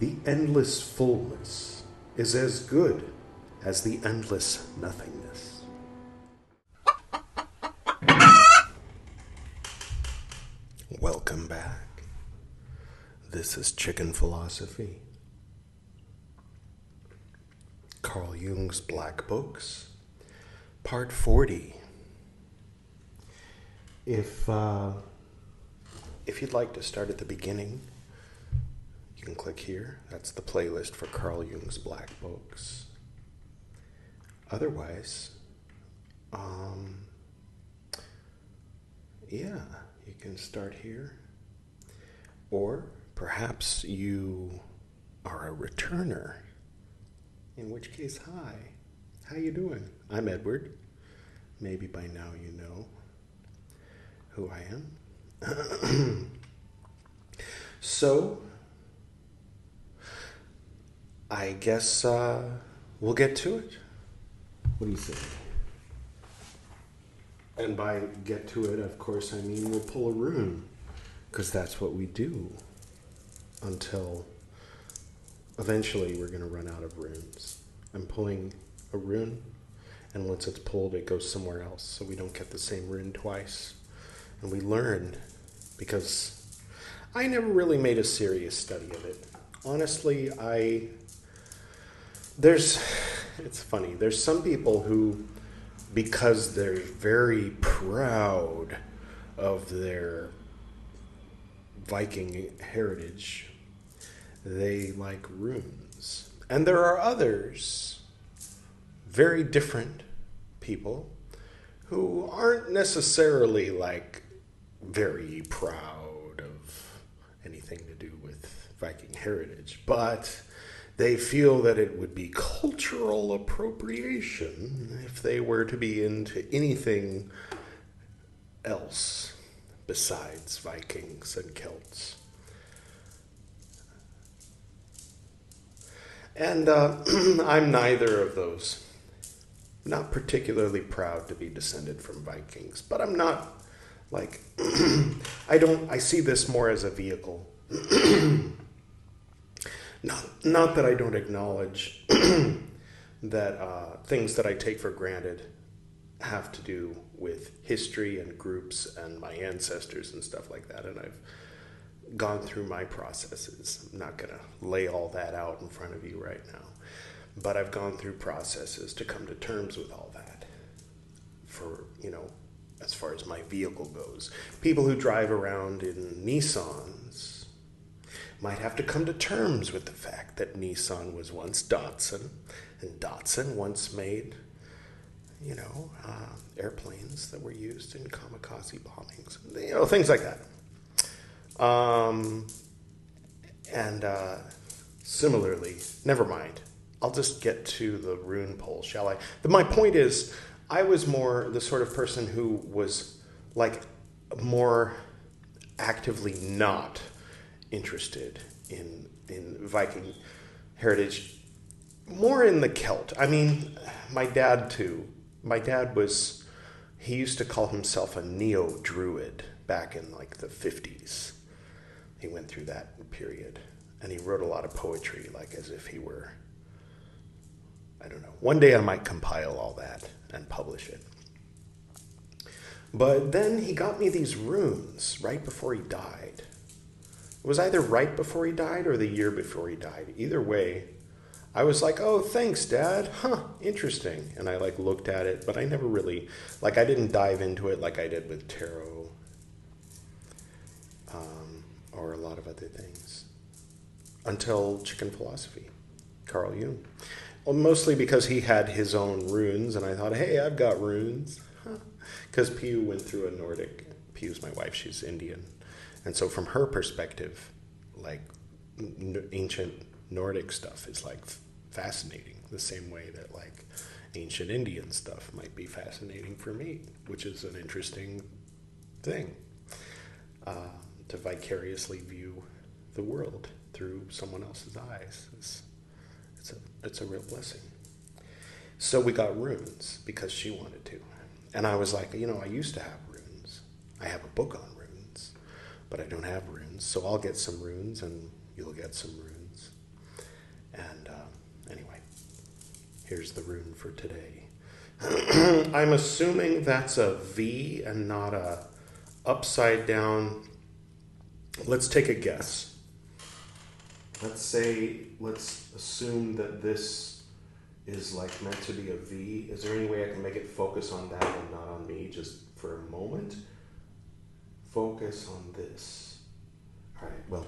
The endless fullness is as good as the endless nothingness. Welcome back. This is Chicken Philosophy. Carl Jung's Black Books, Part 40. If you'd like to start at the beginning, you can click here. That's the playlist for Carl Jung's Black Books. Otherwise, you can start here. Or perhaps you are a returner, in which case, hi. How you doing? I'm Edward. Maybe by now you know who I am. So, I guess we'll get to it. What do you say? And by get to it, of course, I mean we'll pull a rune, because that's what we do until eventually we're going to run out of runes. I'm pulling a rune, and once it's pulled, it goes somewhere else, so we don't get the same rune twice. And we learn, because I never really made a serious study of it. Honestly, it's funny. There's some people who, because they're very proud of their Viking heritage, they like runes. And there are others, very different people, who aren't necessarily like very proud of anything to do with Viking heritage, but they feel that it would be cultural appropriation if they were to be into anything else besides Vikings and Celts. And I'm neither of those. Not particularly proud to be descended from Vikings, but I'm not like, I see this more as a vehicle. Not that I don't acknowledge that things that I take for granted have to do with history and groups and my ancestors and stuff like that, and I've gone through my processes. I'm not going to lay all that out in front of you right now, but I've gone through processes to come to terms with all that for, as far as my vehicle goes. People who drive around in Nissans might have to come to terms with the fact that Nissan was once Datsun, and Datsun once made, airplanes that were used in kamikaze bombings, things like that. Similarly, never mind. I'll just get to the rune pull, shall I? But my point is, I was more the sort of person who was like more actively not interested in Viking heritage, more in the Celt. I mean, my dad too. My dad he used to call himself a neo-druid back in like the 50s. He went through that period, and he wrote a lot of poetry, like as if he were, I don't know. One day I might compile all that and publish it. But then he got me these runes right before he died. It was either right before he died or the year before he died. Either way, I was like, oh, thanks, Dad. Huh, interesting. And I looked at it, but I never really, I didn't dive into it like I did with tarot or a lot of other things until Chicken Philosophy, Carl Jung. Well, mostly because he had his own runes, and I thought, hey, I've got runes. Because Piyu went through a Nordic. Piyu's my wife, she's Indian. And so from her perspective, ancient Nordic stuff is fascinating, the same way that ancient Indian stuff might be fascinating for me, which is an interesting thing, to vicariously view the world through someone else's eyes. It's a real blessing. So we got runes because she wanted to. And I was like, I used to have runes. I have a book on runes, but I don't have runes. So I'll get some runes and you'll get some runes. And anyway, here's the rune for today. I'm assuming that's a V and not a upside down. Let's take a guess. Let's assume that this is like meant to be a V. Is there any way I can make it focus on that and not on me just for a moment? Focus on this. All right, well,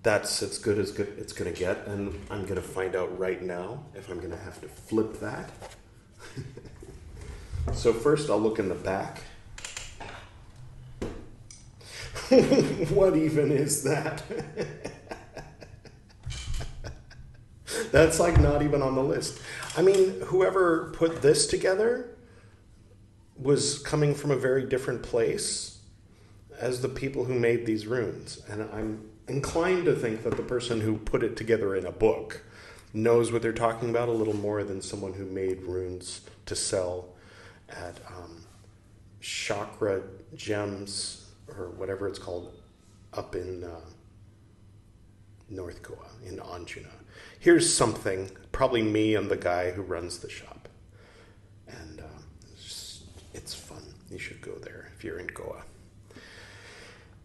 that's as good as it's going to get, and I'm going to find out right now if I'm going to have to flip that. So first I'll look in the back. What even is that? That's like not even on the list. I mean, whoever put this together was coming from a very different place as the people who made these runes. And I'm inclined to think that the person who put it together in a book knows what they're talking about a little more than someone who made runes to sell at chakra gems or whatever it's called up in North Goa, in Anjuna. Here's something, probably me and the guy who runs the shop. And it's fun. You should go there if you're in Goa.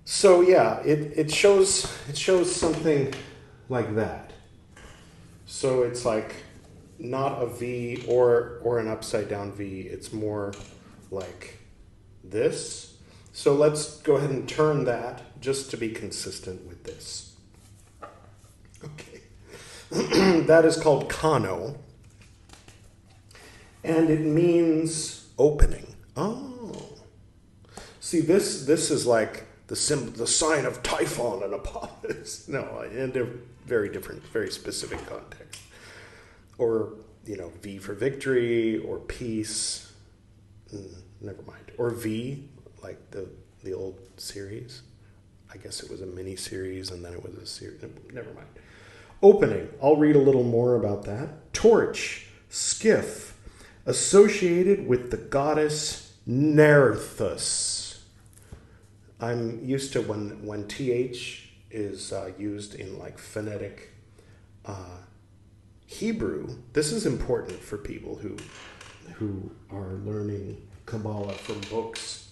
So yeah, it shows something like that. So it's like not a V or an upside down V. It's more like this. So let's go ahead and turn that just to be consistent with this. Okay. That is called Kano. And it means opening. Oh. See, this is like the sign of Typhon and Apollos. No, in a very different, very specific context. Or, V for victory or peace. Never mind. Or V, like the old series. I guess it was a mini-series and then it was a series. Never mind. Opening. I'll read a little more about that. Torch. Skiff. Associated with the goddess Nereus. I'm used to when TH is used in like phonetic Hebrew. This is important for people who are learning Kabbalah from books.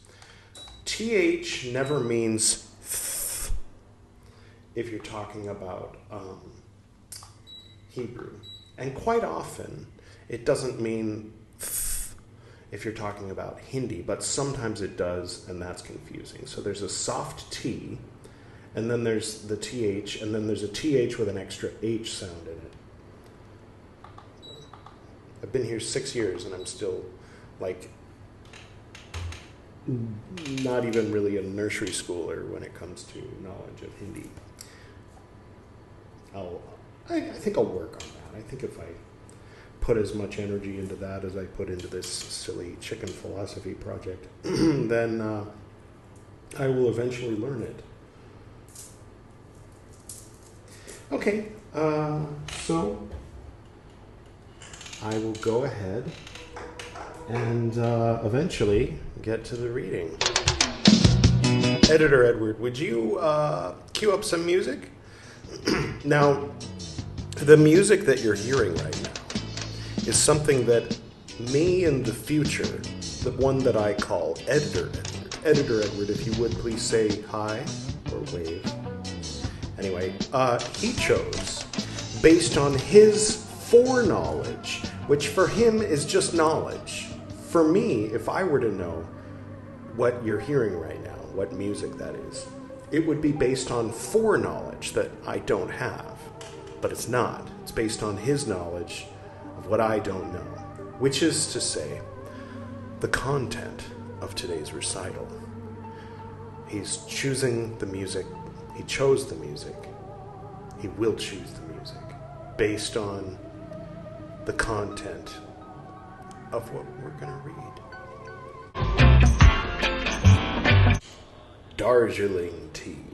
TH never means th if you're talking about Hebrew. And quite often it doesn't mean th if you're talking about Hindi, but sometimes it does, and that's confusing. So there's a soft T, and then there's the TH, and then there's a TH with an extra H sound in it. I've been here 6 years, and I'm still, like, not even really a nursery schooler when it comes to knowledge of Hindi. I think I'll work on that. I think if I put as much energy into that as I put into this silly chicken philosophy project, then I will eventually learn it. Okay, so I will go ahead and eventually get to the reading. Editor Edward, would you cue up some music? Now, the music that you're hearing right now is something that me in the future, the one that I call Editor Edward. Editor Edward, if you would please say hi or wave. Anyway, he chose based on his foreknowledge, which for him is just knowledge. For me, if I were to know what you're hearing right now, what music that is, it would be based on foreknowledge that I don't have. But it's not. It's based on his knowledge of what I don't know, which is to say, the content of today's recital. He's choosing the music. He chose the music. He will choose the music based on the content of what we're going to read. Darjeeling tea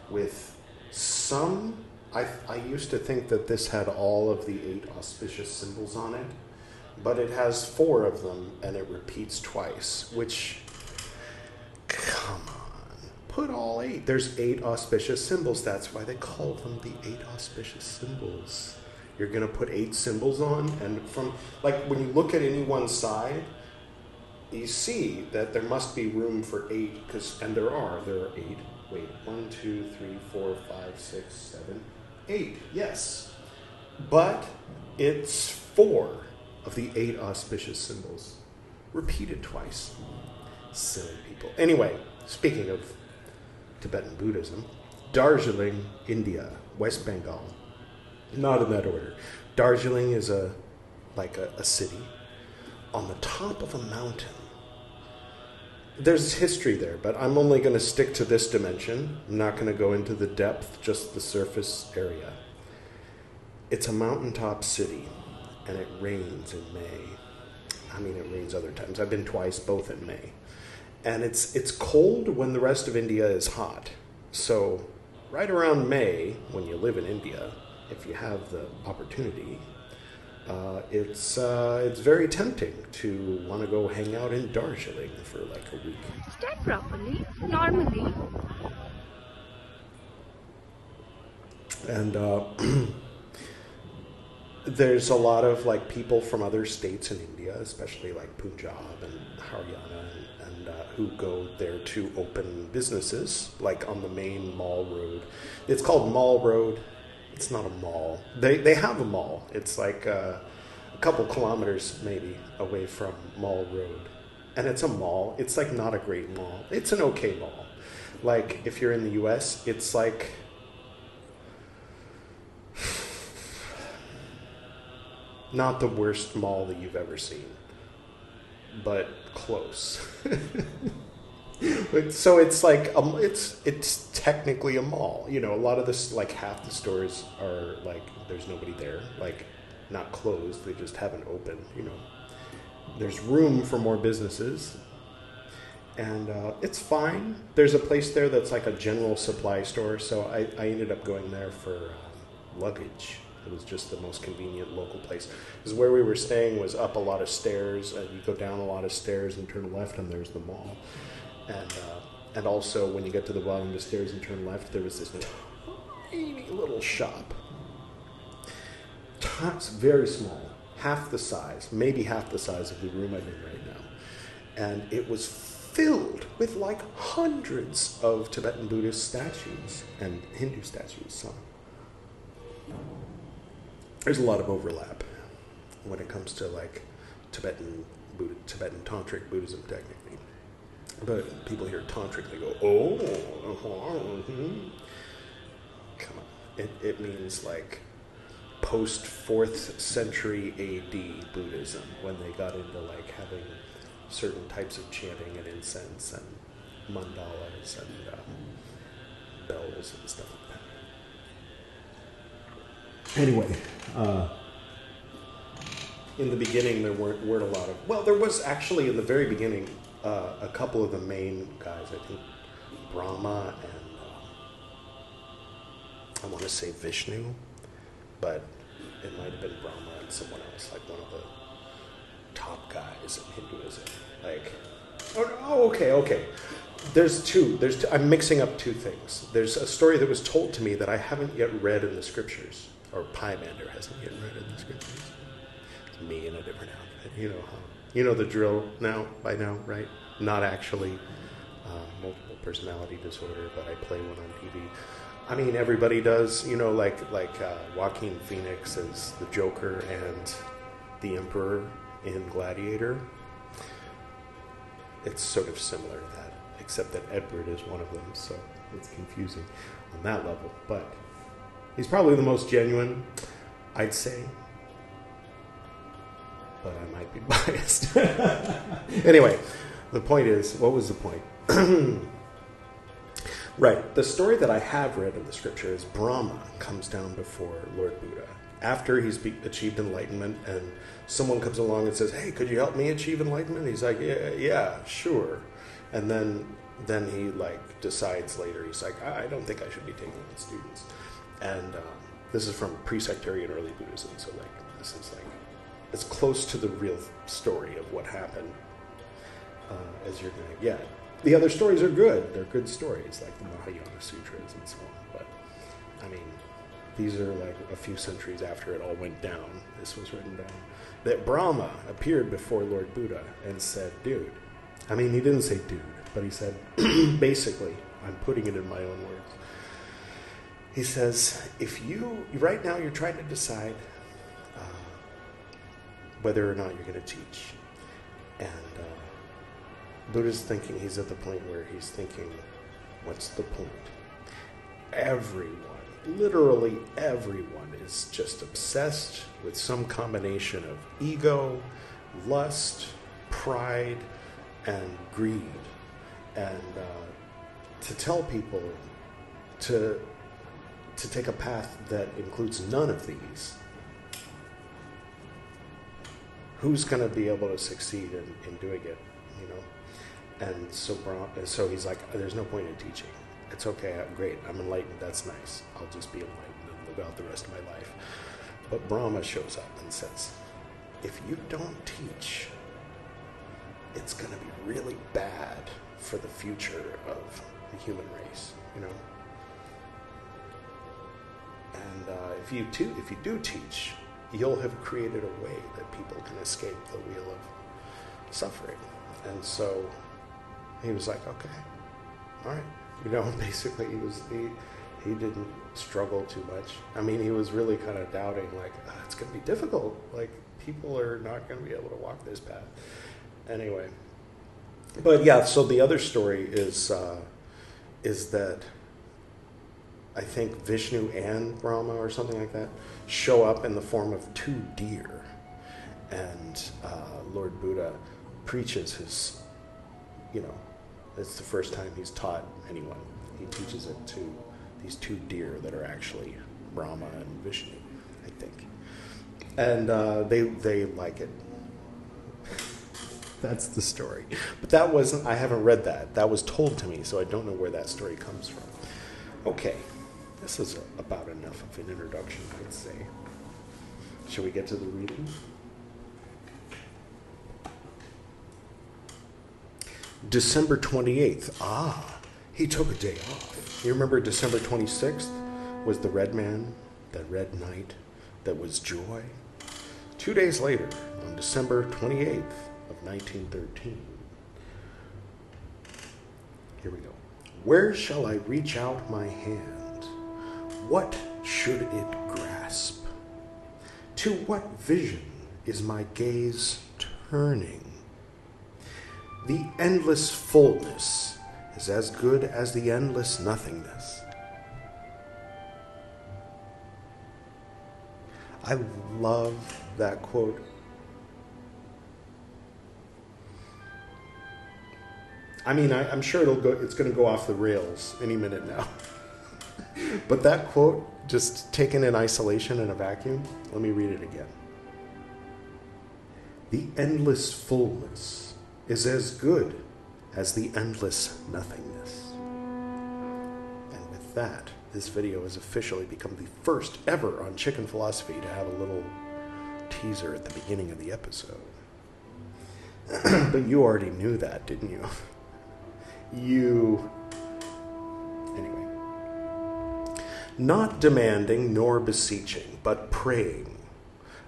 with some... I used to think that this had all of the 8 auspicious symbols on it, but it has 4 of them, and it repeats twice, which, come on, put all 8. There's 8 auspicious symbols. That's why they call them the 8 auspicious symbols. You're going to put 8 symbols on, and from, like, when you look at any one side, you see that there must be room for 8, and there are 8. Wait, 1, 2, 3, 4, 5, 6, 7, 8. Yes. But it's 4 of the 8 auspicious symbols. Repeated twice. Silly people. Anyway, speaking of Tibetan Buddhism, Darjeeling, India, West Bengal. Not in that order. Darjeeling is a city on the top of a mountain. There's history there, but I'm only going to stick to this dimension. I'm not going to go into the depth, just the surface area. It's a mountaintop city, and it rains in May. I mean, it rains other times. I've been twice, both in May. And it's cold when the rest of India is hot. So right around May, when you live in India, if you have the opportunity, it's very tempting to want to go hang out in Darjeeling for like a week. Stand properly, normally. And there's a lot of like people from other states in India, especially like Punjab and Haryana, and who go there to open businesses, like on the main mall road. It's called Mall Road. It's not a mall. They have a mall. It's like a couple kilometers maybe away from Mall Road. And it's a mall. It's like not a great mall. It's an okay mall. Like if you're in the US, it's like not the worst mall that you've ever seen, but close. So it's like it's technically a mall. You know, a lot of this, like half the stores are like there's nobody there, like not closed. They just haven't opened. You know, there's room for more businesses, and it's fine. There's a place there that's like a general supply store. So I ended up going there for luggage. It was just the most convenient local place. Because where we were staying was up a lot of stairs, and you go down a lot of stairs and turn left, and there's the mall. And also, when you get to the bottom of the stairs and turn left, there was this tiny little shop. It's very small, half the size, maybe half the size of the room I'm in right now. And it was filled with like hundreds of Tibetan Buddhist statues and Hindu statues, some. There's a lot of overlap when it comes to like Tibetan Tantric Buddhism technically. But people hear Tantric, they go, oh, come on. It means like post 4th century AD Buddhism, when they got into like having certain types of chanting and incense and mandalas and bells and stuff like that. Anyway, in the beginning there weren't a lot of, well, there was actually in the very beginning a couple of the main guys, I think Brahma and I want to say Vishnu, but it might have been Brahma and someone else, like one of the top guys in Hinduism. Like, okay. There's two. I'm mixing up two things. There's a story that was told to me that I haven't yet read in the scriptures, or Pymander hasn't yet read in the scriptures. It's me in a different outfit. You know the drill by now, right? Not actually multiple personality disorder, but I play one on TV. I mean, everybody does, like Joaquin Phoenix as the Joker and the Emperor in Gladiator. It's sort of similar to that, except that Edward is one of them, so it's confusing on that level. But he's probably the most genuine, I'd say. But I might be biased. Anyway, the point is, what was the point? Right, the story that I have read in the scripture is Brahma comes down before Lord Buddha after he's achieved enlightenment, and someone comes along and says, hey, could you help me achieve enlightenment? He's like, yeah, sure. And then he decides later, he's like, I don't think I should be taking on students. And this is from pre-sectarian early Buddhism, so this is as close to the real story of what happened as you're going to get. the other stories are good. They're good stories, like the Mahayana Sutras and so on. But, I mean, these are like a few centuries after it all went down. This was written down. That Brahma appeared before Lord Buddha and said, dude. I mean, he didn't say dude, but he said, basically, I'm putting it in my own words. He says, right now you're trying to decide whether or not you're going to teach. And Buddha's thinking, he's at the point where he's thinking, what's the point? Everyone, literally everyone, is just obsessed with some combination of ego, lust, pride, and greed. And to tell people to take a path that includes none of these, who's going to be able to succeed in doing it, you know? And so he's like, there's no point in teaching. It's okay, great, I'm enlightened, that's nice. I'll just be enlightened and live out the rest of my life. But Brahma shows up and says, if you don't teach, it's going to be really bad for the future of the human race, you know? And if you do teach, you'll have created a way that people can escape the wheel of suffering. And so he was like, okay, all right. You know, basically he didn't struggle too much. I mean, he was really kind of doubting, like, it's going to be difficult. Like, people are not going to be able to walk this path. Anyway. But yeah, so the other story is that I think Vishnu and Brahma or something like that show up in the form of two deer. And Lord Buddha preaches his, you know, it's the first time he's taught anyone. He teaches it to these two deer that are actually Brahma and Vishnu, I think. And they like it. That's the story. But that wasn't, I haven't read that. That was told to me, so I don't know where that story comes from. Okay, this is about enough of an introduction, I'd say. Shall we get to the reading? December 28th. He took a day off. You remember December 26th was the red man, that red night that was joy? 2 days later, on December 28th of 1913. Here we go. Where shall I reach out my hand? What should it grasp? To what vision is my gaze turning? The endless fullness is as good as the endless nothingness. I love that quote. I mean, I'm sure it's going to go off the rails any minute now. But that quote, just taken in isolation in a vacuum, let me read it again. The endless fullness is as good as the endless nothingness. And with that, this video has officially become the first ever on Chicken Philosophy to have a little teaser at the beginning of the episode. But you already knew that, didn't you? Anyway. Not demanding nor beseeching, but praying,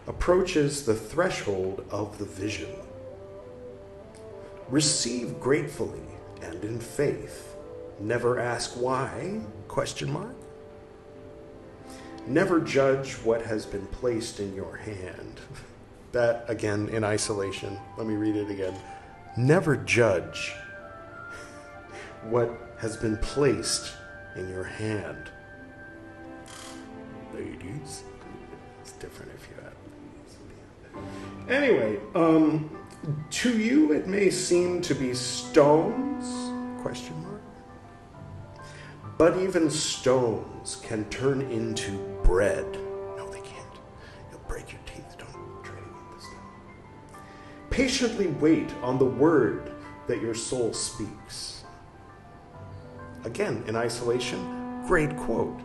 approaches the threshold of the vision. Receive gratefully and in faith. Never ask why? ? Never judge what has been placed in your hand. That, again, in isolation. Let me read it again. Never judge what has been placed in your hand. Ladies. It's different if you have ladies. Anyway, to you it may seem to be stones? ? But even stones can turn into bread. No, they can't. You'll break your teeth. Don't try to eat the stone. Patiently wait on the word that your soul speaks. Again, in isolation, great quote.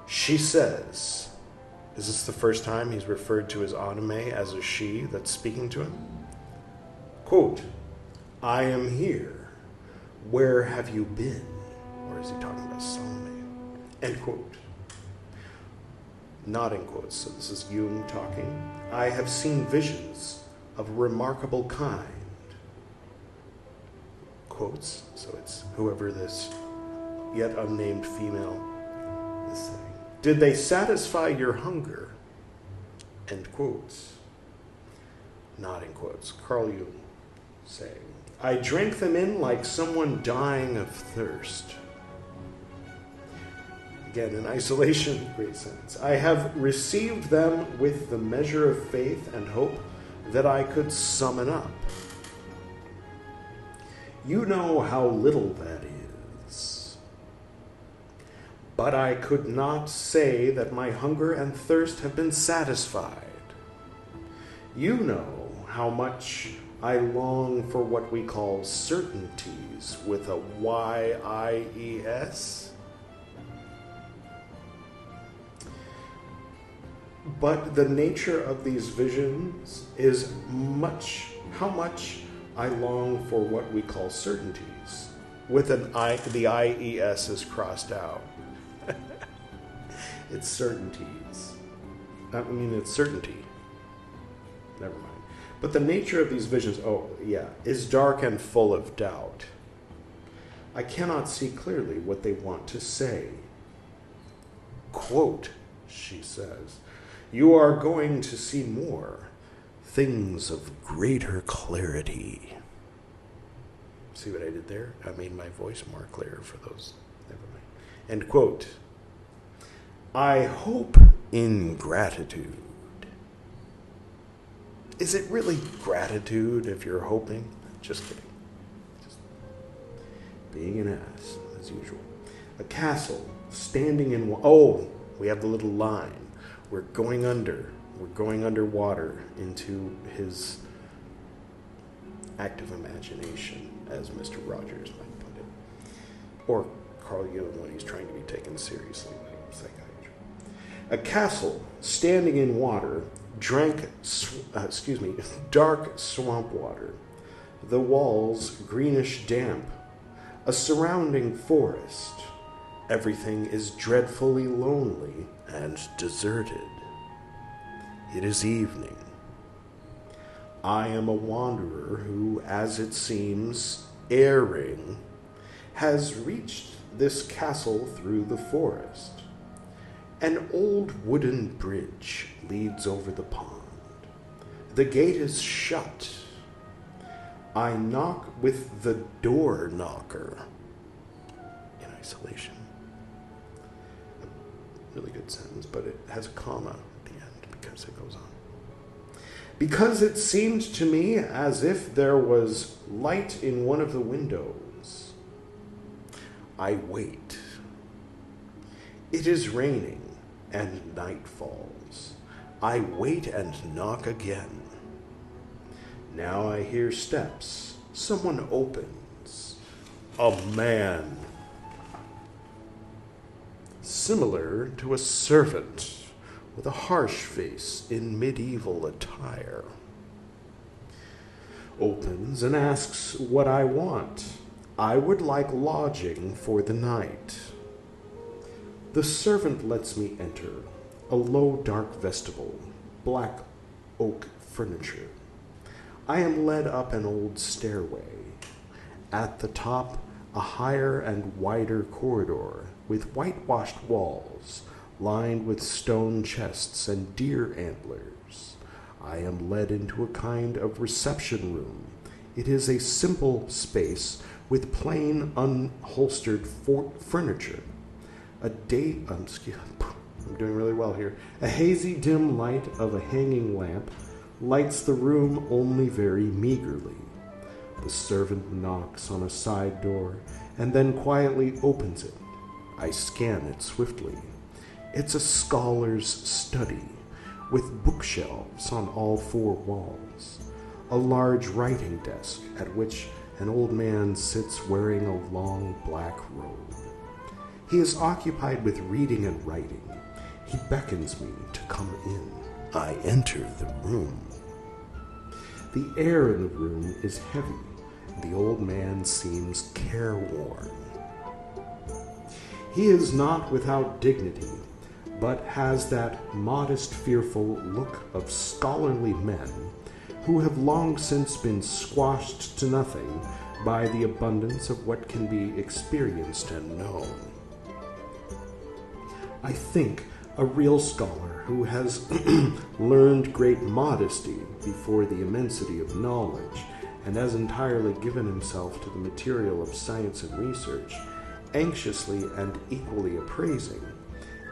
She says, is this the first time he's referred to his anime as a she that's speaking to him? Quote, I am here. Where have you been? Or is he talking about Salome? End quote. Not in quotes, so this is Jung talking. I have seen visions of a remarkable kind. Quotes, so it's whoever this yet unnamed female is saying. Did they satisfy your hunger? End quotes. Not in quotes. Carl Jung saying, I drank them in like someone dying of thirst. Again, in isolation, great sentence. I have received them with the measure of faith and hope that I could summon up. You know how little that is. But I could not say that my hunger and thirst have been satisfied. You know how much I long for what we call certainties with a Y-I-E-S. But the nature of these visions is how much I long for what we call certainties. With an I, the I-E-S is crossed out. It's certainties. It's certainty. Never mind. But the nature of these visions, is dark and full of doubt. I cannot see clearly what they want to say. Quote, she says, you are going to see more, things of greater clarity. See what I did there? I made my voice more clear for those. Never mind. End quote. I hope in gratitude. Is it really gratitude if you're hoping? Just kidding. Just being an ass, as usual. A castle standing in... we have the little line. We're going underwater into his active imagination, as Mr. Rogers might put it. Or Carl Jung when he's trying to be taken seriously by psychiatry. A castle standing in water drank, dark swamp water, the walls greenish damp, a surrounding forest. Everything is dreadfully lonely and deserted. It is evening. I am a wanderer who, as it seems, erring, has reached this castle through the forest. An old wooden bridge leads over the pond. The gate is shut. I knock with the door knocker. In isolation. A really good sentence, but it has a comma at the end because it goes on. Because it seemed to me as if there was light in one of the windows. I wait. It is raining and night falls. I wait and knock again. Now I hear steps. Someone opens. A man. Similar to a servant with a harsh face in medieval attire. Opens and asks what I want. I would like lodging for the night. The servant lets me enter a low, dark vestibule, black oak furniture. I am led up an old stairway. At the top, a higher and wider corridor with whitewashed walls, lined with stone chests and deer antlers. I am led into a kind of reception room. It is a simple space with plain, unholstered furniture. I'm doing really well here. A hazy, dim light of a hanging lamp lights the room only very meagerly. The servant knocks on a side door and then quietly opens it. I scan it swiftly. It's a scholar's study with bookshelves on all four walls, a large writing desk at which an old man sits wearing a long black robe. He is occupied with reading and writing. He beckons me to come in. I enter the room. The air in the room is heavy, the old man seems careworn. He is not without dignity, but has that modest, fearful look of scholarly men who have long since been squashed to nothing by the abundance of what can be experienced and known. I think a real scholar who has learned great modesty before the immensity of knowledge and has entirely given himself to the material of science and research, anxiously and equally appraising,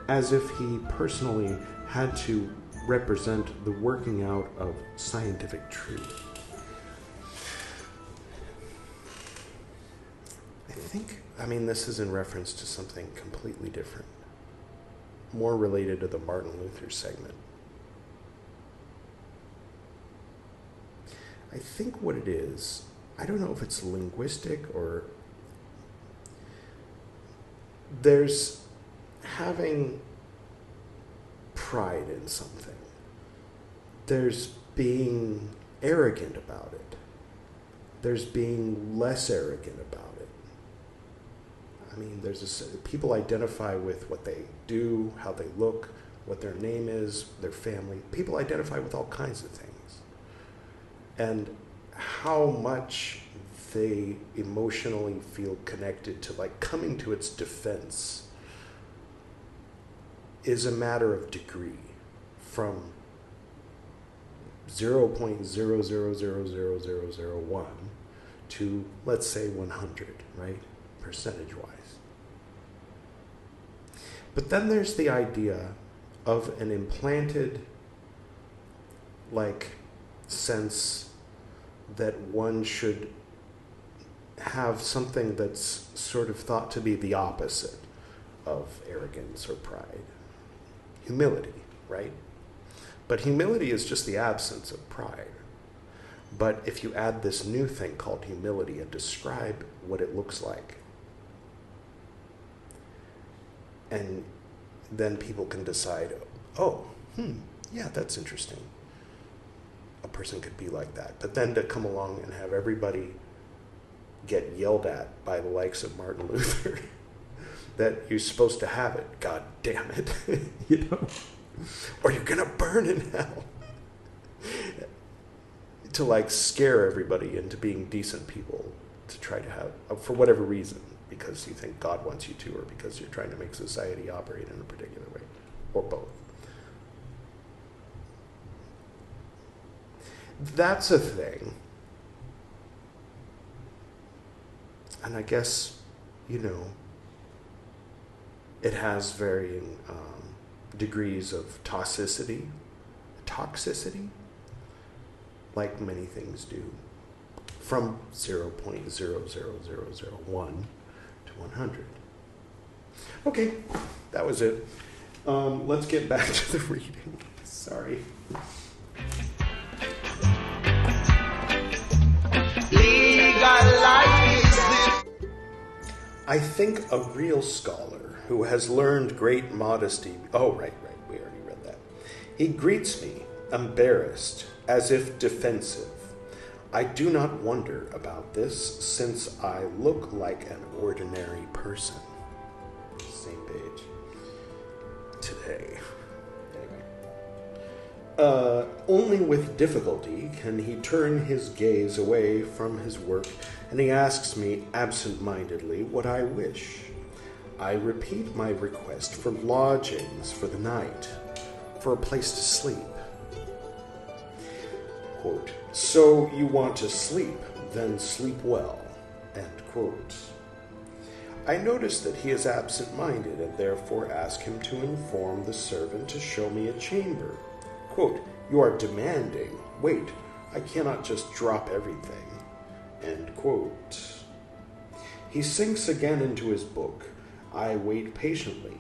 as if he personally had to represent the working out of scientific truth. I mean, this is in reference to something completely different, more related to the Martin Luther segment. I think what it is, I don't know if it's linguistic or there's having pride in something. There's being arrogant about it. There's being less arrogant about it. I mean, people identify with what they do, how they look, what their name is, their family. People identify with all kinds of things. And how much they emotionally feel connected to, like, coming to its defense is a matter of degree, from 0.00000001 to, let's say, 100, right? Percentage-wise. But then there's the idea of an implanted, like, sense that one should have something that's sort of thought to be the opposite of arrogance or pride. Humility, right? But humility is just the absence of pride. But if you add this new thing called humility and describe what it looks like, and then people can decide, yeah, that's interesting. A person could be like that. But then to come along and have everybody get yelled at by the likes of Martin Luther that you're supposed to have it, God damn it, or you're gonna burn in hell, to like scare everybody into being decent people, to try to have, for whatever reason, because you think God wants you to, or because you're trying to make society operate in a particular way, or both. That's a thing. And I guess, it has varying degrees of toxicity, like many things do, from 0.00001 to 100. Okay, that was it. Let's get back to the reading. Sorry. I think a real scholar who has learned great modesty... Oh, right, we already read that. He greets me, embarrassed, as if defensive. I do not wonder about this, since I look like an ordinary person. Same page. Today. Anyway. Only with difficulty can he turn his gaze away from his work, and he asks me absent-mindedly what I wish. I repeat my request for lodgings for the night, for a place to sleep. Quote, so you want to sleep, then sleep well. End quote. I notice that he is absent-minded, and therefore ask him to inform the servant to show me a chamber. Quote, you are demanding. Wait, I cannot just drop everything. End quote. He sinks again into his book. I wait patiently.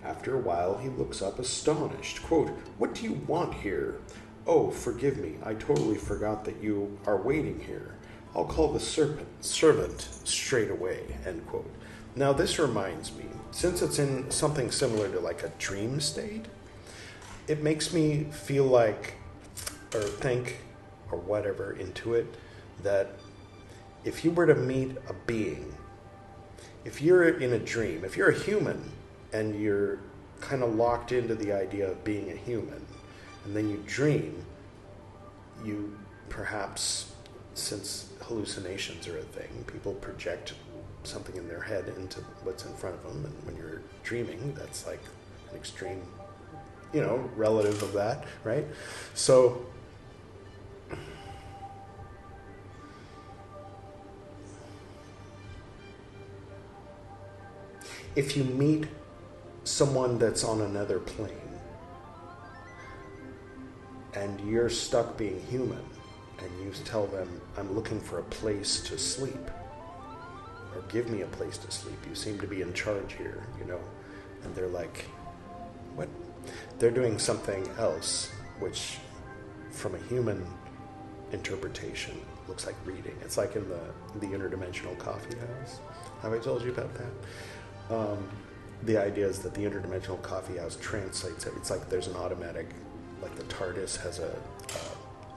After a while, he looks up astonished. Quote, what do you want here? Oh, forgive me. I totally forgot that you are waiting here. I'll call the servant straight away. End quote. Now, this reminds me, since it's in something similar to like a dream state, it makes me feel like, or think, or whatever, intuit, that if you were to meet a being, if you're in a dream, if you're a human and you're kind of locked into the idea of being a human, and then you dream, you perhaps, since hallucinations are a thing, people project something in their head into what's in front of them, and when you're dreaming, that's like an extreme, relative of that, right? So if you meet someone that's on another plane and you're stuck being human and you tell them, I'm looking for a place to sleep, or give me a place to sleep, you seem to be in charge here, and they're like, what? They're doing something else, which from a human interpretation looks like reading. It's like in the interdimensional coffee house. Have I told you about that? The idea is that the interdimensional coffee house translates it. It's like there's an automatic, like the TARDIS has a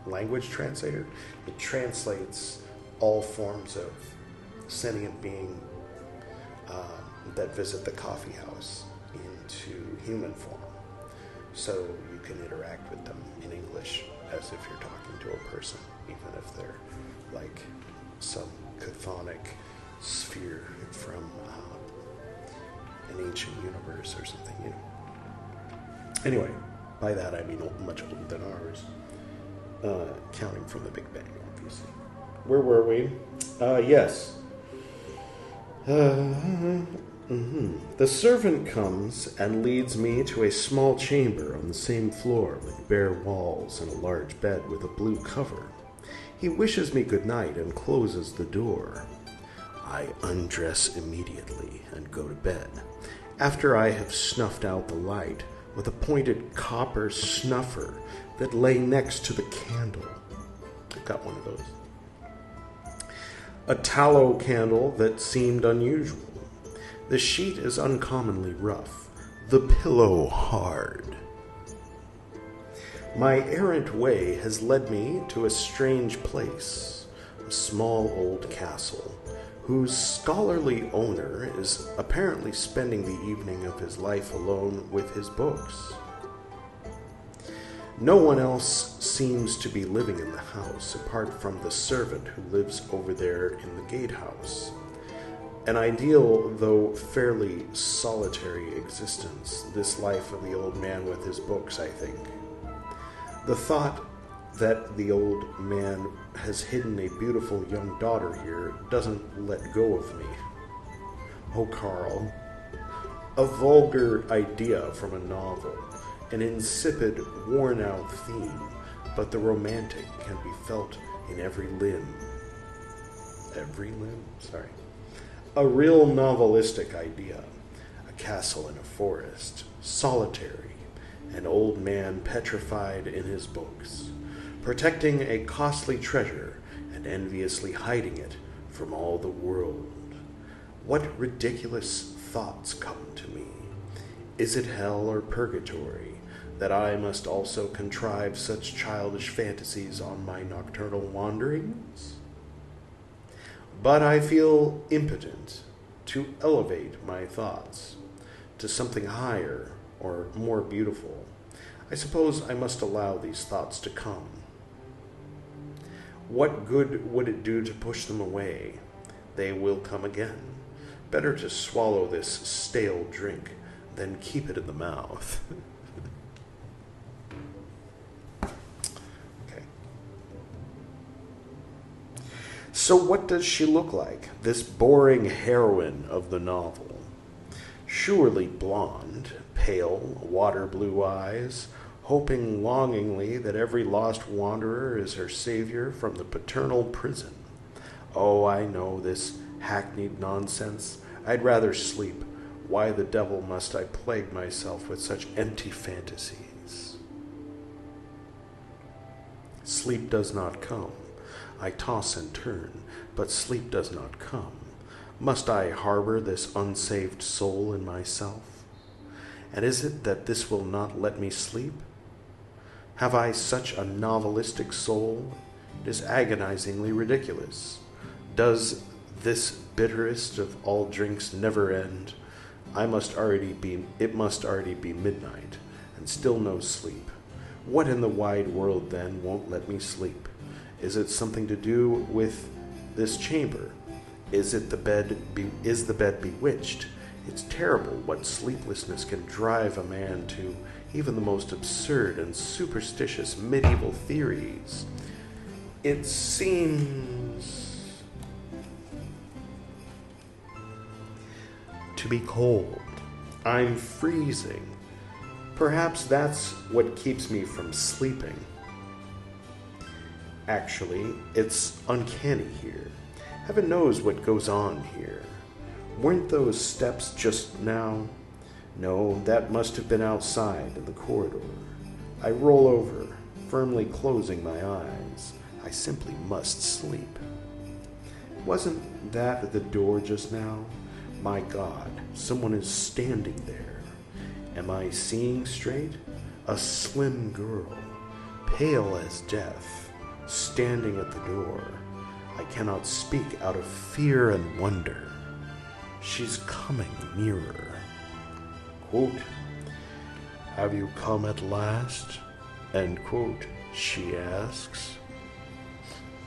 language translator. It translates all forms of sentient being that visit the coffee house into human form. So you can interact with them in English as if you're talking to a person, even if they're like some chthonic sphere from an ancient universe or something, Anyway, by that I mean much older than ours, counting from the Big Bang, obviously. Where were we? Yes. The servant comes and leads me to a small chamber on the same floor with bare walls and a large bed with a blue cover. He wishes me good night and closes the door. I undress immediately and go to bed, after I have snuffed out the light with a pointed copper snuffer that lay next to the candle. I've got one of those. A tallow candle that seemed unusual. The sheet is uncommonly rough, the pillow hard. My errant way has led me to a strange place, a small old castle, whose scholarly owner is apparently spending the evening of his life alone with his books. No one else seems to be living in the house, apart from the servant who lives over there in the gatehouse. An ideal, though fairly solitary existence, this life of the old man with his books, I think. The thought that the old man has hidden a beautiful young daughter here doesn't let go of me. Oh, Carl. A vulgar idea from a novel, an insipid, worn-out theme, but the romantic can be felt in every limb. Every limb? Sorry. A real novelistic idea. A castle in a forest, solitary, an old man petrified in his books, protecting a costly treasure and enviously hiding it from all the world. What ridiculous thoughts come to me. Is it hell or purgatory that I must also contrive such childish fantasies on my nocturnal wanderings? But I feel impotent to elevate my thoughts to something higher or more beautiful. I suppose I must allow these thoughts to come. What good would it do to push them away? They will come again. Better to swallow this stale drink than keep it in the mouth. Okay. So what does she look like, this boring heroine of the novel? Surely blonde, pale, water blue eyes, hoping longingly that every lost wanderer is her savior from the paternal prison. Oh, I know this hackneyed nonsense. I'd rather sleep. Why the devil must I plague myself with such empty fantasies? Sleep does not come. I toss and turn, but sleep does not come. Must I harbor this unsaved soul in myself? And is it that this will not let me sleep? Have I such a novelistic soul? It is agonizingly ridiculous. Does this bitterest of all drinks never end? It must already be midnight, and still no sleep. What in the wide world, then, won't let me sleep? Is it something to do with this chamber? Is the bed bewitched? It's terrible what sleeplessness can drive a man to, even the most absurd and superstitious medieval theories. It seems to be cold. I'm freezing. Perhaps that's what keeps me from sleeping. Actually, it's uncanny here. Heaven knows what goes on here. Weren't those steps just now? No, that must have been outside in the corridor. I roll over, firmly closing my eyes. I simply must sleep. Wasn't that at the door just now? My God, someone is standing there. Am I seeing straight? A slim girl, pale as death, standing at the door. I cannot speak out of fear and wonder. She's coming nearer. Quote, "Have you come at last?" End quote, she asks.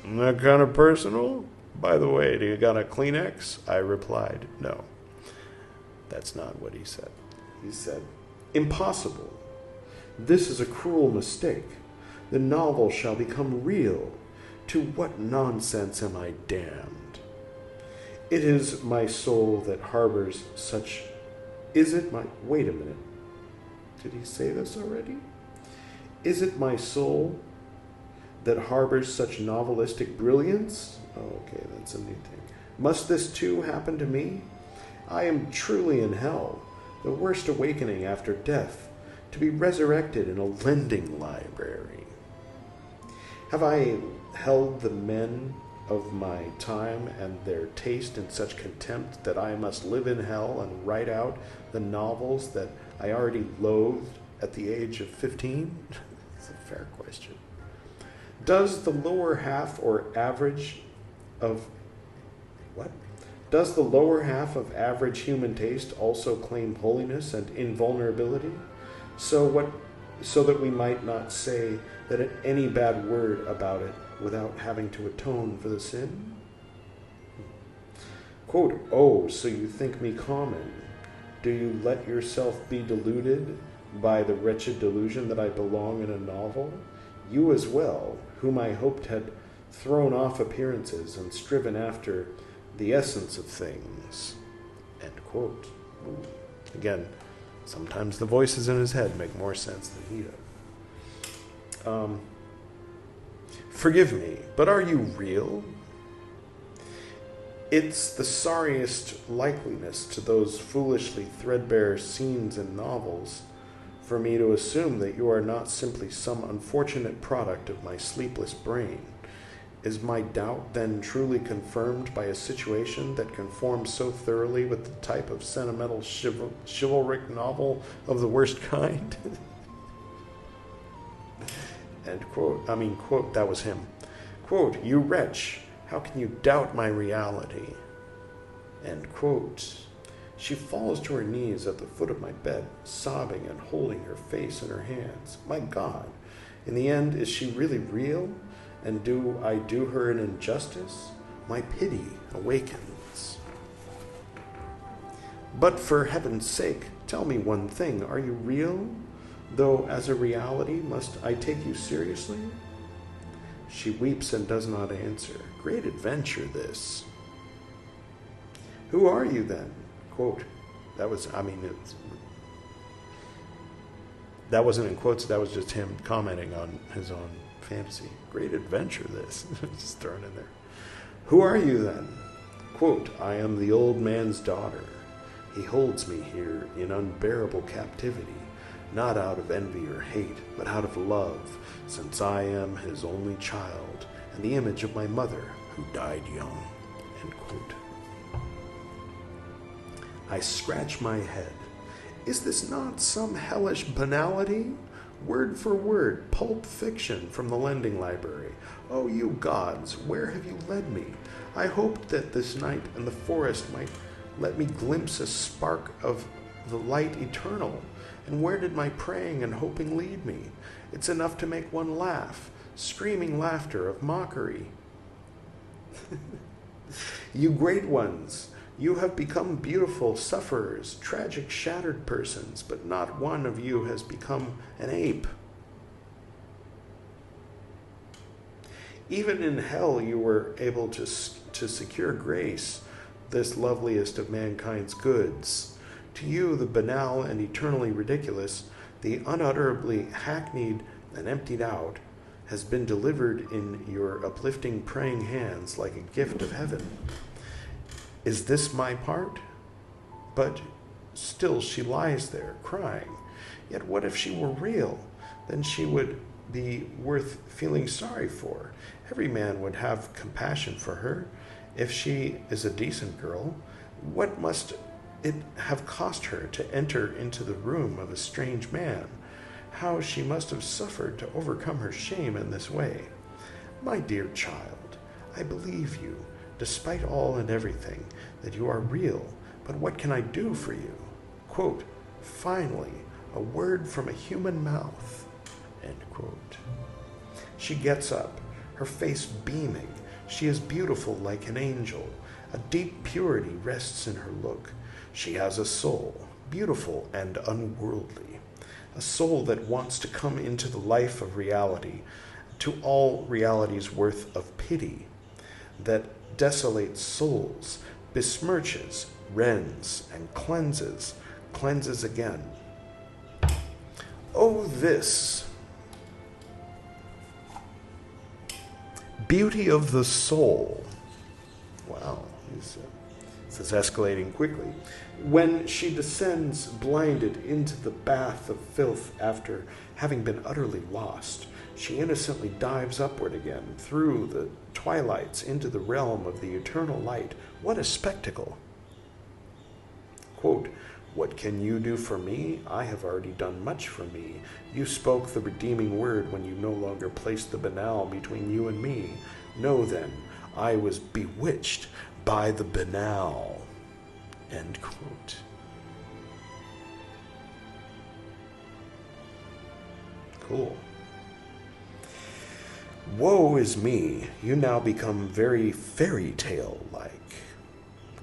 Isn't that kind of personal? By the way, do you got a Kleenex? I replied, no. That's not what he said. He said, "Impossible. This is a cruel mistake. The novel shall become real. To what nonsense am I damned? It is my soul that harbors such... Wait a minute. Did he say this already? Is it my soul that harbors such novelistic brilliance? Oh, okay, that's a new thing. Must this too happen to me? I am truly in hell, the worst awakening after death, to be resurrected in a lending library. Have I held the men of my time and their taste in such contempt that I must live in hell and write out the novels that I already loathed at the age of 15? That's a fair question. Does the lower half of average human taste also claim holiness and invulnerability? So that we might not say that any bad word about it without having to atone for the sin? Quote, "Oh, so you think me common? Do you let yourself be deluded by the wretched delusion that I belong in a novel? You as well, whom I hoped had thrown off appearances and striven after the essence of things." End quote. Ooh. Again, sometimes the voices in his head make more sense than he does. Forgive me, but are you real? It's the sorriest likeliness to those foolishly threadbare scenes in novels for me to assume that you are not simply some unfortunate product of my sleepless brain. Is my doubt then truly confirmed by a situation that conforms so thoroughly with the type of sentimental chivalric novel of the worst kind? End quote. Quote, that was him. Quote, "You wretch, how can you doubt my reality?" End quote. She falls to her knees at the foot of my bed, sobbing and holding her face in her hands. My God, in the end, is she really real? And do I do her an injustice? My pity awakens. But for heaven's sake, tell me one thing. Are you real? Though as a reality, must I take you seriously? She weeps and does not answer. Great adventure, this. Who are you then? Quote, that wasn't in quotes, that was just him commenting on his own fantasy. Great adventure, this. Just thrown in there. Who are you then? Quote, I am the old man's daughter. He holds me here in unbearable captivity, not out of envy or hate, but out of love, since I am his only child and the image of my mother who died young. End quote. I scratch my head. Is this not some hellish banality? Word for word, pulp fiction from the lending library. Oh, you gods, where have you led me? I hoped that this night in the forest might let me glimpse a spark of the light eternal. And where did my praying and hoping lead me? It's enough to make one laugh, screaming laughter of mockery. You great ones, you have become beautiful sufferers, tragic shattered persons, but not one of you has become an ape. Even in hell you were able to secure grace, this loveliest of mankind's goods. To you, the banal and eternally ridiculous, the unutterably hackneyed and emptied out, has been delivered in your uplifting praying hands like a gift of heaven. Is this my part? But still she lies there, crying. Yet what if she were real? Then she would be worth feeling sorry for. Every man would have compassion for her. If she is a decent girl, what must it have cost her to enter into the room of a strange man? How she must have suffered to overcome her shame in this way. My dear child, I believe you, despite all and everything, that you are real, but what can I do for you? Quote, finally, a word from a human mouth. End quote. She gets up, her face beaming. She is beautiful like an angel. A deep purity rests in her look. She has a soul, beautiful and unworldly. A soul that wants to come into the life of reality, to all reality's worth of pity, that desolates souls, besmirches, rends, and cleanses again. Oh, this beauty of the soul. Wow, this is escalating quickly. When she descends blinded into the bath of filth after having been utterly lost, she innocently dives upward again through the twilights into the realm of the eternal light. What a spectacle! Quote, what can you do for me? I have already done much for me. You spoke the redeeming word when you no longer placed the banal between you and me. Know then, I was bewitched by the banal. End quote. Cool. Woe is me, you now become very fairy tale-like.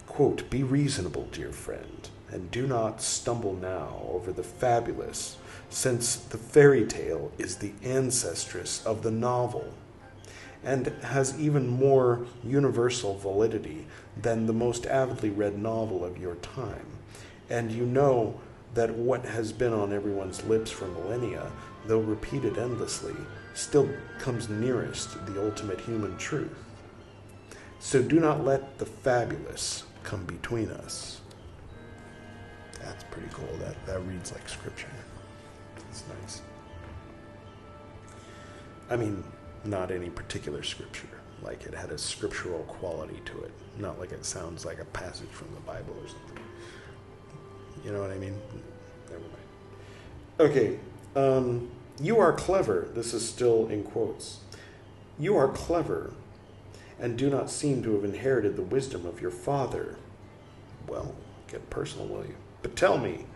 Quote, be reasonable, dear friend, and do not stumble now over the fabulous, since the fairy tale is the ancestress of the novel, and has even more universal validity than the most avidly read novel of your time. And you know that what has been on everyone's lips for millennia, though repeated endlessly, still comes nearest the ultimate human truth. So do not let the fabulous come between us. That's pretty cool. That reads like scripture. It's nice. I mean, not any particular scripture. Like it had a scriptural quality to it. Not like it sounds like a passage from the Bible or something. You know what I mean? Never mind. Okay. You are clever. This is still in quotes. You are clever and do not seem to have inherited the wisdom of your father. Well, get personal, will you? But tell me,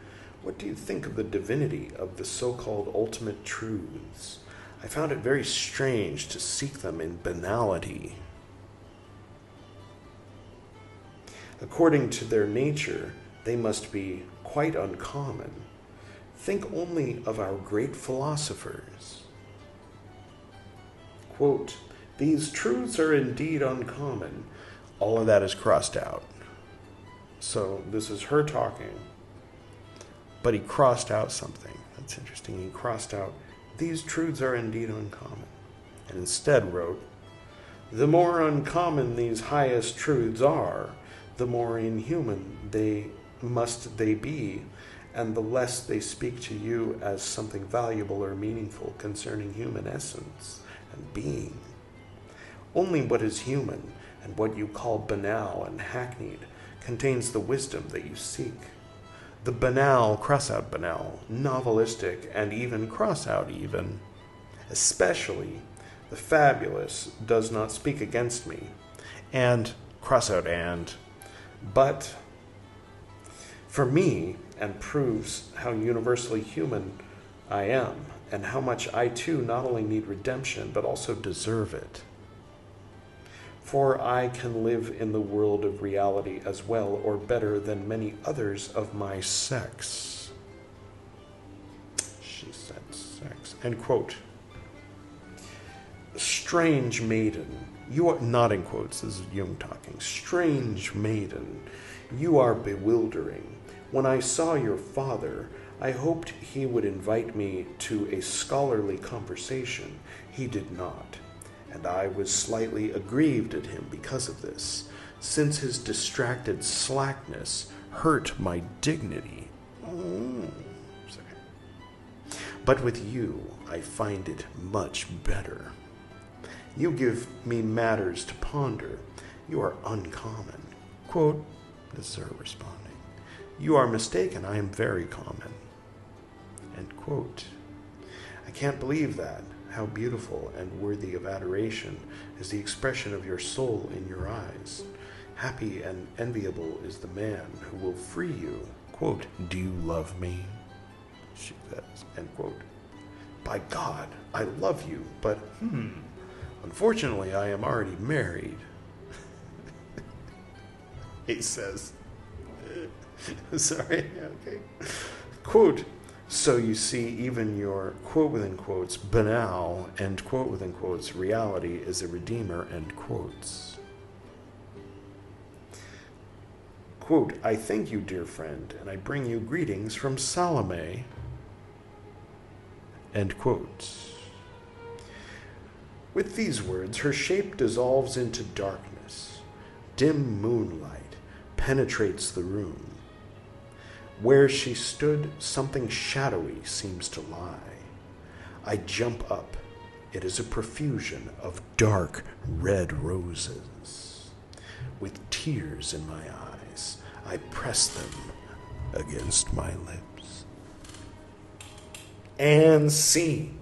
what do you think of the divinity of the so-called ultimate truths? I found it very strange to seek them in banality. According to their nature, they must be quite uncommon. Think only of our great philosophers. Quote, these truths are indeed uncommon. All of that is crossed out. So this is her talking, but he crossed out something. That's interesting. He crossed out, these truths are indeed uncommon, and instead wrote, the more uncommon these highest truths are, the more inhuman they be, and the less they speak to you as something valuable or meaningful concerning human essence and being. Only what is human and what you call banal and hackneyed contains the wisdom that you seek. The banal, cross out banal, novelistic, and even cross out even, especially the fabulous, does not speak against me, and cross out and, but for me, and proves how universally human I am, and how much I too not only need redemption, but also deserve it. For I can live in the world of reality as well or better than many others of my sex. She said sex. End quote. Strange maiden, you are, not in quotes, this is Jung talking. Strange maiden, you are bewildering. When I saw your father, I hoped he would invite me to a scholarly conversation. He did not. And I was slightly aggrieved at him because of this, since his distracted slackness hurt my dignity. Sorry. But with you, I find it much better. You give me matters to ponder. You are uncommon. Quote, this is her responding. You are mistaken, I am very common. End quote. I can't believe that. How beautiful and worthy of adoration is the expression of your soul in your eyes. Happy and enviable is the man who will free you. Quote, do you love me? She says, end quote. By God, I love you, but unfortunately I am already married. He says. Sorry, okay. Quote, so you see, even your, quote within quotes, banal, end quote within quotes, reality is a redeemer, end quotes. Quote, I thank you, dear friend, and I bring you greetings from Salome, end quotes. With these words, her shape dissolves into darkness. Dim moonlight penetrates the room. Where she stood, something shadowy seems to lie. I jump up. It is a profusion of dark red roses. With tears in my eyes, I press them against my lips. And scene.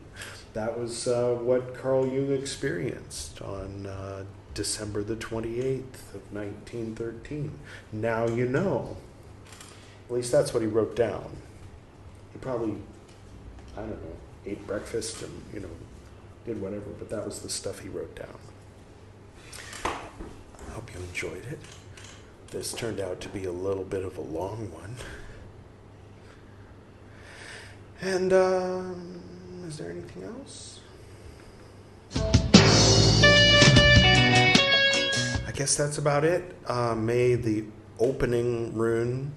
That was what Carl Jung experienced on December the 28th of 1913. Now you know. At least that's what he wrote down. He probably, I don't know, ate breakfast and, did whatever, but that was the stuff he wrote down. I hope you enjoyed it. This turned out to be a little bit of a long one. And, is there anything else? I guess that's about it. May the opening rune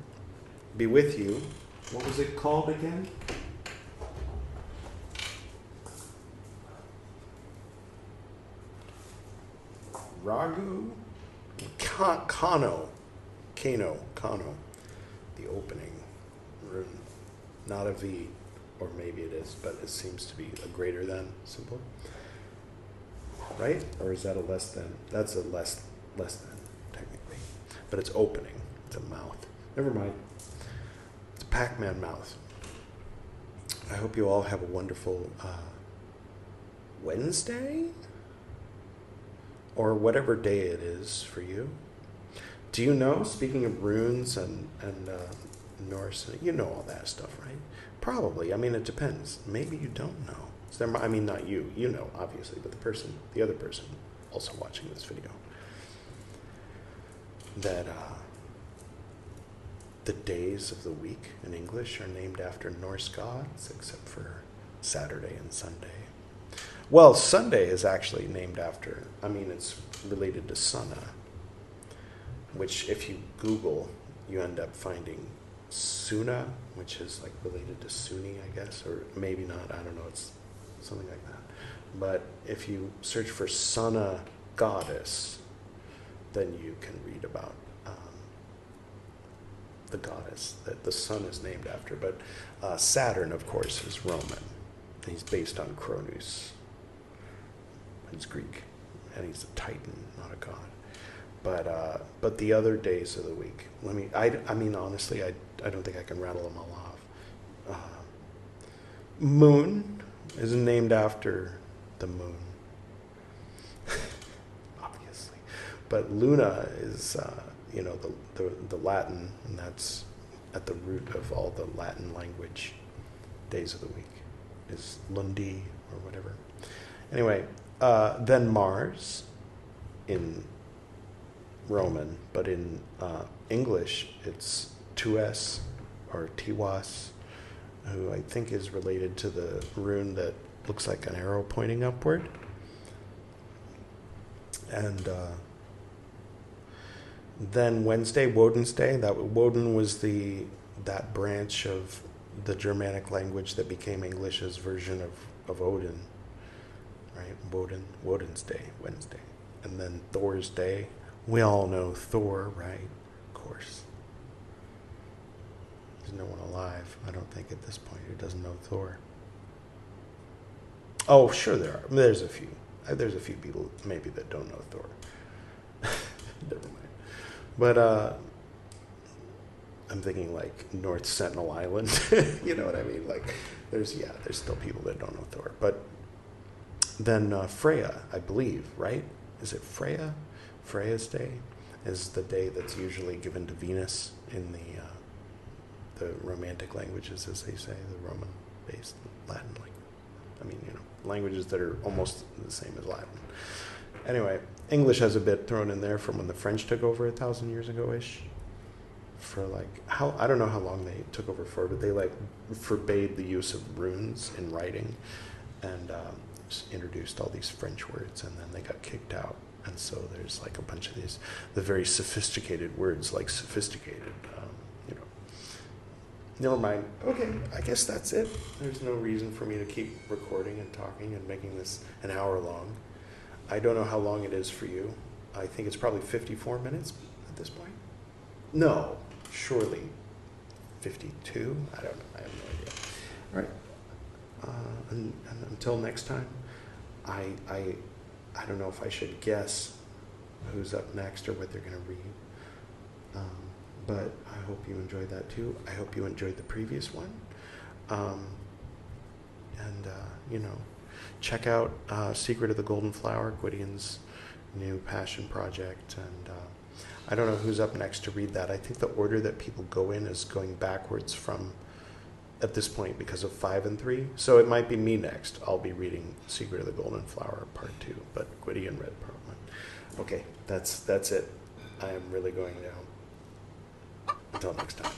be with you. What was it called again? Ragu? Kano. The opening rune. Not a V, or maybe it is, but it seems to be a greater than symbol. Right? Or is that a less than? That's a less than, technically. But it's opening. It's a mouth. Never mind. Pac-Man mouth. I hope you all have a wonderful Wednesday or whatever day it is for you. Do you know, speaking of runes and Norse, you know all that stuff, right? Probably. I mean, it depends. Maybe you don't know. I mean, not you. You know, obviously, but the other person also watching this video. That the days of the week in English are named after Norse gods, except for Saturday and Sunday. Well, Sunday is actually named after, it's related to Sunna, which if you Google, you end up finding Sunna, which is like related to Sunni, I guess, or maybe not, I don't know, it's something like that. But if you search for Sunna goddess, then you can read about the goddess that the sun is named after. But Saturn, of course, is Roman. And he's based on Cronus. He's Greek. And he's a titan, not a god. But the other days of the week, honestly, I don't think I can rattle them all off. Moon is named after the moon. Obviously. But Luna is, the Latin, and that's at the root of all the Latin language days of the week, is Lundi or whatever. Anyway, then Mars in Roman, but in English it's Tues or Tiwas, who I think is related to the rune that looks like an arrow pointing upward. And then Wednesday, Woden's Day. Woden was that branch of the Germanic language that became English's version of Odin, right? Woden's Day, Wednesday. And then Thor's Day. We all know Thor, right? Of course. There's no one alive, I don't think, at this point who doesn't know Thor. Oh, sure there are. There's a few. There's a few people maybe that don't know Thor. Never mind. But I'm thinking like North Sentinel Island. You know what I mean? Like there's still people that don't know Thor. But then Freya, I believe, right? Is it Freya? Freya's Day is the day that's usually given to Venus in the Romantic languages, as they say, the Roman-based Latin language. I mean, languages that are almost the same as Latin. Anyway, English has a bit thrown in there from when the French took over 1,000 years ago-ish. For I don't know how long they took over for, but they forbade the use of runes in writing and just introduced all these French words, and then they got kicked out. And so there's a bunch of the very sophisticated words, like sophisticated, Never mind. Okay, I guess that's it. There's no reason for me to keep recording and talking and making this an hour long. I don't know how long it is for you. I think it's probably 54 minutes at this point. No, surely 52? I don't know. I have no idea. All right. And until next time, I don't know if I should guess who's up next or what they're going to read. But I hope you enjoyed that too. I hope you enjoyed the previous one. Check out Secret of the Golden Flower, Gwydion's new passion project. And I don't know who's up next to read that. I think the order that people go in is going backwards from, at this point, because of 5 and 3. So it might be me next. I'll be reading Secret of the Golden Flower, part 2, but Gwydion read part 1. Okay, that's it. I am really going now. Until next time.